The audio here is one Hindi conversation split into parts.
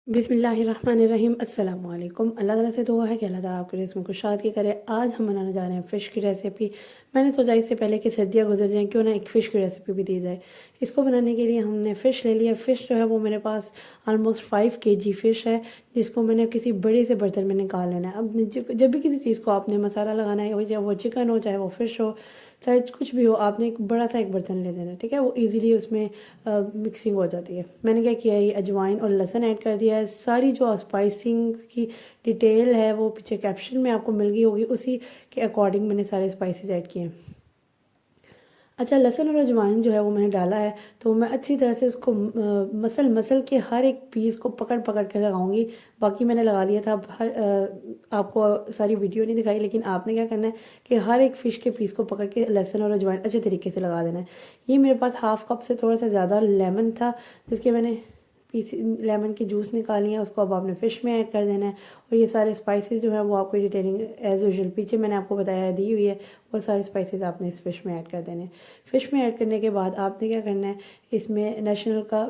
बिस्मिल्लाहिर्रहमानिर्रहीम अस्सलाम वालेकुम। अल्लाह ताला से दुआ है कि अल्लाह ताला आपके रिज़्क़ में खुशहाल की करे। आज हम बनाने जा रहे हैं फ़िश की रेसिपी। मैंने सोचा इससे पहले कि सर्दियाँ गुजर जाएँ क्यों ना एक फ़िश की रेसिपी भी दी जाए। इसको बनाने के लिए हमने फ़िश ले लिया। फ़िश जो है वो मेरे पास ऑलमोस्ट 5 केजी फ़िश है, जिसको मैंने किसी बड़े से बर्तन में निकाल लेना है। अब जब भी किसी चीज़ को आपने मसाला लगाना है, चाहे वो चिकन हो, चाहे वो फ़िश हो, चाहे कुछ भी हो, आपने एक बड़ा सा एक बर्तन ले लेना है, ठीक है। वो ईज़िली उसमें मिक्सिंग हो जाती है। मैंने क्या किया, ये अजवाइन और लहसुन ऐड कर दिया है। सारी जो स्पाइसिंग की डिटेल है वो पीछे कैप्शन में आपको मिल गई होगी, उसी के अकॉर्डिंग मैंने सारे स्पाइसेस ऐड किए हैं। अच्छा, लहसुन और अजवाइन जो है वो मैंने डाला है, तो मैं अच्छी तरह से उसको मसल मसल के हर एक पीस को पकड़ पकड़ के लगाऊंगी। बाकी मैंने लगा लिया था। आपको सारी वीडियो नहीं दिखाई, लेकिन आपने क्या करना है कि हर एक फ़िश के पीस को पकड़ के लहसुन और अजवाइन अच्छे तरीके से लगा देना है। ये मेरे पास हाफ़ कप से थोड़ा सा ज़्यादा लेमन था, जिसके मैंने पीस लेमन की जूस निकाली है, उसको अब आपने फ़िश में ऐड कर देना है। और ये सारे स्पाइसेस जो हैं वो आपको डिटेलिंग एज़ यूजुअल पीछे मैंने आपको बताया दी हुई है। वो सारे स्पाइसेस आपने इस फ़िश में ऐड कर देने हैं। फ़िश में ऐड करने के बाद आपने क्या करना है, इसमें नेशनल का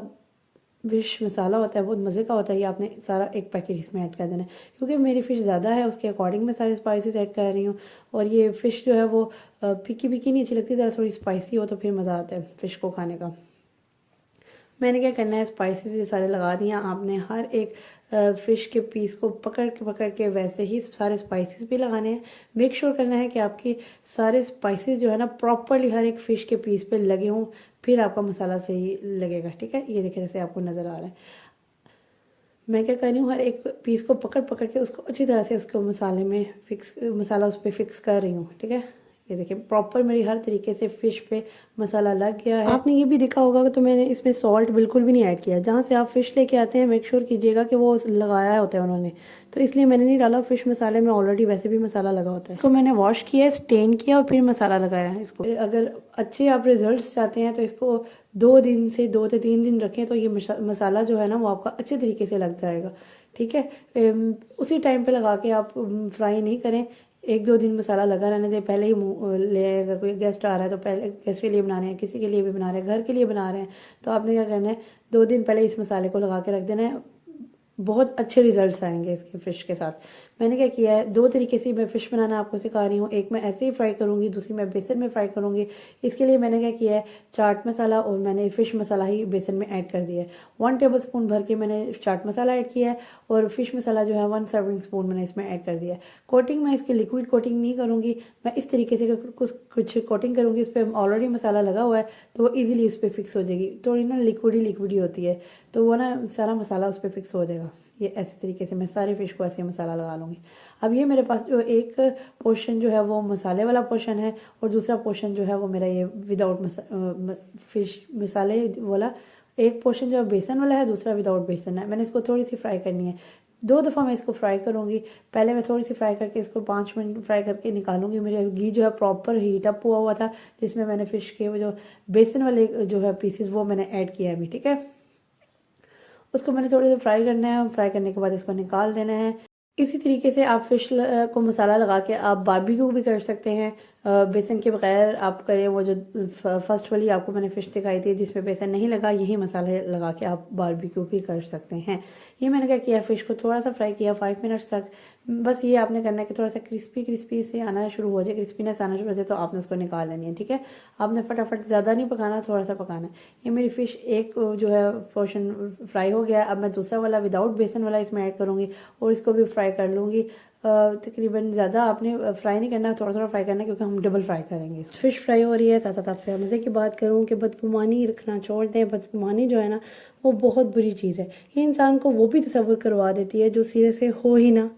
फिश मसाला होता है, बहुत मज़े का होता है, ये आपने सारा एक पैकेट इसमें ऐड कर देना है। क्योंकि मेरी फ़िश ज़्यादा है, उसके अकॉर्डिंग मैं सारे स्पाइसेस ऐड कर रही हूँ। और ये फ़िश जो है वो फीकी फीकी नहीं अच्छी लगती, ज़रा थोड़ी स्पाइसी हो तो फिर मज़ा आता है फ़िश को खाने का। मैंने क्या करना है, स्पाइसेस ये सारे लगा दिया। आपने हर एक फ़िश के पीस को पकड़ के वैसे ही सारे स्पाइसेस भी लगाने हैं। मेक श्योर करना है कि आपके सारे स्पाइसेस जो है ना प्रॉपरली हर एक फ़िश के पीस पे लगे हों, फिर आपका मसाला सही लगेगा, ठीक है। ये देखिए जैसे आपको नज़र आ रहा है। मैं क्या कर रही हूँ, हर एक पीस को पकड़ पकड़ के उसको अच्छी तरह से उसको मसाले में मसाला उस पर फिक्स कर रही हूँ, ठीक है। ये देखिए प्रॉपर मेरी हर तरीके से फ़िश पे मसाला लग गया है। आपने ये भी देखा होगा तो मैंने इसमें सॉल्ट बिल्कुल भी नहीं ऐड किया। जहाँ से आप फ़िश लेके आते हैं मेक श्योर कीजिएगा कि वो लगाया होता है उन्होंने, तो इसलिए मैंने नहीं डाला। फ़िश मसाले में ऑलरेडी वैसे भी मसाला लगा होता है। इसको मैंने वॉश किया, स्टेन किया और फिर मसाला लगाया है इसको। अगर अच्छे आप रिजल्ट्स चाहते हैं तो इसको 2 से 3 दिन रखें, तो ये मसाला जो है ना वो आपका अच्छे तरीके से लग जाएगा, ठीक है। उसी टाइम पे लगा के आप फ्राई नहीं करें। 1-2 दिन मसाला लगा रहने दें। पहले ही ले आए, अगर कोई गेस्ट आ रहा है तो पहले गेस्ट के लिए बना रहे हैं, किसी के लिए भी बना रहे हैं, घर के लिए बना रहे हैं, तो आपने क्या करना है, 2 दिन पहले इस मसाले को लगा के रख देना है। बहुत अच्छे रिजल्ट्स आएंगे इसके फ़िश के साथ। मैंने क्या किया है, 2 तरीके से मैं फ़िश बनाना आपको सिखा रही हूँ। एक मैं ऐसे ही फ्राई करूँगी, दूसरी मैं बेसन में फ्राई करूँगी। इसके लिए मैंने क्या किया है, चाट मसाला और मैंने फ़िश मसाला ही बेसन में ऐड कर दिया है। 1 टेबलस्पून भर के मैंने चाट मसाला ऐड किया है और फ़िश मसाला जो है 1 सर्विंग स्पून मैंने इसमें ऐड कर दिया है। कोटिंग मैं इसकी लिक्विड कोटिंग नहीं करूँगी, मैं इस तरीके से कुछ कोटिंग करूँगी। उस पर ऑलरेडी मसाला लगा हुआ है, तो वो ईजिली उस पर फिक्स हो जाएगी। थोड़ी ना लिक्विड ही होती है, तो वो ना सारा मसाला उस पर फिक्स हो जाएगा। ये ऐसे तरीके से मैं सारे फ़िश को ऐसे मसाला लगा लूँगी। अब ये मेरे पास जो एक पोर्शन जो है वो मसाले वाला पोर्शन है, और दूसरा पोर्शन जो है वो मेरा ये विदाउट फ़िश मसाले वाला। एक पोर्शन जो है बेसन वाला है, दूसरा विदाउट बेसन है। मैंने इसको थोड़ी सी फ्राई करनी है, 2 दफ़ा मैं इसको फ्राई करूँगी। पहले मैं थोड़ी सी फ्राई करके इसको 5 मिनट फ्राई करके निकालूंगी। मेरा घी जो है प्रॉपर हीट अप हुआ था, जिसमें मैंने फ़िश के वो जो बेसन वाले जो है पीसेस वो मैंने ऐड किया है अभी, ठीक है। उसको मैंने थोड़ी सी फ्राई करना है। फ्राई करने के बाद इसको निकाल देना है। इसी तरीके से आप फ़िश को मसाला लगा के आप बारबेक्यू भी कर सकते हैं। बेसन के बगैर आप करें, वो जो फर्स्ट वाली आपको मैंने फ़िश दिखाई थी जिसमें बेसन नहीं लगा, यही मसाले लगा के आप बारबेक्यू भी कर सकते हैं। ये मैंने क्या किया, फ़िश को थोड़ा सा फ्राई किया 5 मिनट्स तक। बस ये आपने करना है कि थोड़ा सा क्रिस्पी से आना शुरू हो जाए, क्रिस्पीनेस आना शुरू हो जाए तो आपने उसको निकाल लेनी है, ठीक है। आपने फटाफट ज़्यादा नहीं पकाना, थोड़ा सा पकाना है। ये मेरी फ़िश एक जो है पोर्शन फ्राई हो गया। अब मैं दूसरा वाला विदाउट बेसन वाला इसमें ऐड करूँगी और इसको भी फ्राई कर लूँगी। तकरीबन ज़्यादा आपने फ्राई नहीं करना, थोड़ा थोड़ा फ्राई करना है, क्योंकि हम डबल फ्राई करेंगे। फ़िश फ्राई हो रही है, साथ साथ आपसे मज़े की बात करूँ कि बदगुमानी रखना छोड़ दें। बदगुमानी जो है ना वो बहुत बुरी चीज़ है। ये इंसान को वो भी तसव्वुर करवा देती है जो सिरे से हो ही ना।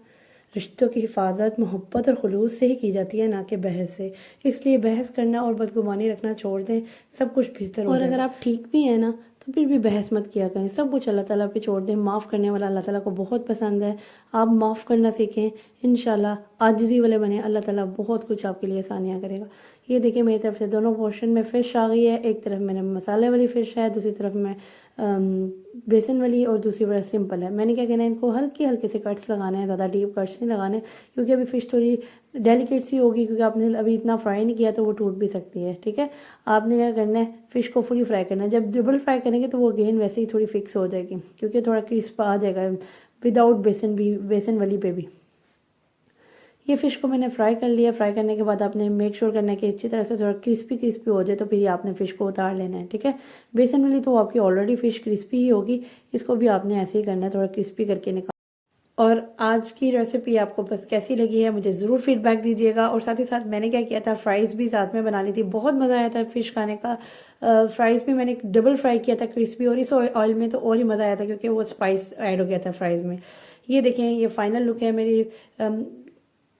रिश्तों की हिफाजत मोहब्बत और खुलूस से ही की जाती है, ना कि बहस से। इसलिए बहस करना और बदगुमानी रखना छोड़ दें, सब कुछ बेहतर हो जाएगा। और अगर आप ठीक भी हैं ना तो फिर भी बहस मत किया करें, सब कुछ अल्लाह ताला पे छोड़ दें। माफ़ करने वाला अल्लाह ताला को बहुत पसंद है। आप माफ़ करना सीखें, इंशाल्लाह आजिज़ी वाले बने, अल्लाह ताला बहुत कुछ आपके लिए आसानियाँ करेगा। ये देखिए मेरी तरफ से दोनों पोर्शन में फ़िश आ गई है। एक तरफ मैंने मसाले वाली फ़िश है, दूसरी तरफ मैं बेसन वाली और दूसरी ब्रश सिंपल है। मैंने क्या करना है, इनको हल्के हल्के से कट्स लगाने हैं, ज़्यादा डीप कट्स नहीं लगाने, क्योंकि अभी फ़िश थोड़ी डेलिकेट सी होगी, क्योंकि आपने अभी इतना फ्राई नहीं किया तो वो टूट भी सकती है। ठीक है, आपने क्या करना है, फ़िश को फुली फ्राई करना है। जब डबल फ्राई करेंगे तो वो अगेन वैसे ही थोड़ी फिक्स हो जाएगी, क्योंकि थोड़ा क्रिस्प आ जाएगा विदाउट बेसन वाली पे भी। ये फ़िश को मैंने फ्राई कर लिया। फ्राई करने के बाद आपने मेक श्योर करना है कि अच्छी तरह से थोड़ा क्रिस्पी हो जाए, तो फिर ये आपने फ़िश को उतार लेना है। ठीक है, बेसन वाली तो आपकी ऑलरेडी फ़िश क्रिस्पी ही होगी, इसको भी आपने ऐसे ही करना है, थोड़ा क्रिस्पी करके निकाल। और आज की रेसिपी आपको बस कैसी लगी है मुझे ज़रूर फीडबैक दीजिएगा। और साथ ही साथ मैंने क्या किया था, फ्राइज़ भी साथ में बना ली थी, बहुत मज़ा आया था फ़िश खाने का। फ्राइज़ भी मैंने डबल फ्राई किया था क्रिस्पी, और इस ऑयल में तो और ही मज़ा आया था, क्योंकि वो स्पाइस ऐड हो गया था फ्राइज़ में। ये देखें, ये फाइनल लुक है मेरी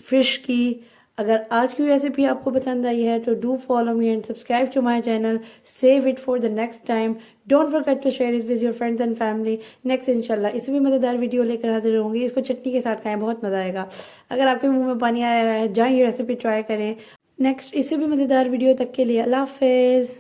फ़िश की। अगर आज की रेसिपी आपको पसंद आई है तो do follow me and subscribe to my channel. Save it for the next time. Don't forget to share it with your friends and family. Next इंशाल्लाह इससे भी मज़ेदार वीडियो लेकर हाजिर होंगी। इसको चटनी के साथ खाएं, बहुत मज़ा आएगा। अगर आपके मुंह में पानी आ रहा है, जाएं ये रेसिपी ट्राई करें। नेक्स्ट इससे भी मज़ेदार वीडियो तक के लिए अल्लाह हाफ़िज़।